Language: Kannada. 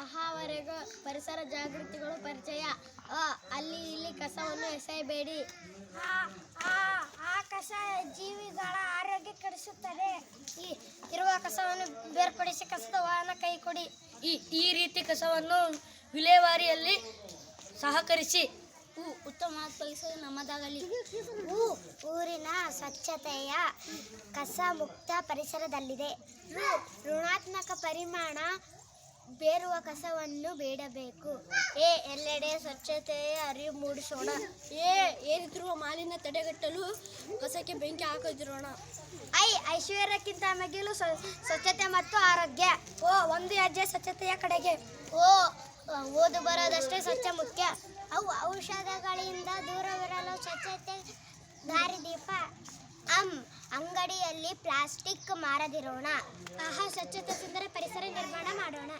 ಆಹಾವರೆಗೂ ಪರಿಸರ ಜಾಗೃತಿಗಳು ಪರಿಚಯ. ಅಲ್ಲಿ ಇಲ್ಲಿ ಕಸವನ್ನು ಎಸೆಯಬೇಡಿ. ಆ ಕಸ ಜೀವಿಗಳ ಆರೋಗ್ಯ ಕೆಡಿಸುತ್ತದೆ. ಇರುವ ಕಸವನ್ನು ಬೇರ್ಪಡಿಸಿ ಕಸದ ವಾಹನ ಕೈ ಕೊಡಿ. ಈ ರೀತಿ ಕಸವನ್ನು ವಿಲೇವಾರಿಯಲ್ಲಿ ಸಹಕರಿಸಿ. ಉತ್ತಮ ಪರಿಸರ ನಮ್ಮದಾಗಲಿ. ಊರಿನ ಸ್ವಚ್ಛತೆಯ ಕಸ ಮುಕ್ತ ಪರಿಸರದಲ್ಲಿದೆ. ಋಣಾತ್ಮಕ ಪರಿಮಾಣ ಬೇರುವ ಕಸವನ್ನು ಬೇಡಬೇಕು. ಎಲ್ಲೆಡೆ ಸ್ವಚ್ಛತೆಯ ಅರಿವು ಮೂಡಿಸೋಣ. ಏರಿರುವ ಮಾಲಿನ್ಯ ತಡೆಗಟ್ಟಲು ಕಸಕ್ಕೆ ಬೆಂಕಿ ಹಾಕದಿರೋಣ. ಐಶ್ವರ್ಯಕ್ಕಿಂತ ಮಿಗಿಲು ಸ್ವಚ್ಛತೆ ಮತ್ತು ಆರೋಗ್ಯ. ಒಂದು ಹೆಜ್ಜೆ ಸ್ವಚ್ಛತೆಯ ಕಡೆಗೆ. ಓದು ಬರೋದಷ್ಟೇ ಸ್ವಚ್ಛ ಮುಖ್ಯ. ಔಷಧಗಳಿಂದ ದೂರವಿರಲು ಸ್ವಚ್ಛತೆ ದಾರಿದೀಪ. ಅಂಗಡಿಯಲ್ಲಿ ಪ್ಲಾಸ್ಟಿಕ್ ಮಾರದಿರೋಣ. ಸ್ವಚ್ಛತೆ ಸುಂದರ ಪರಿಸರ ನಿರ್ಮಾಣ ಮಾಡೋಣ.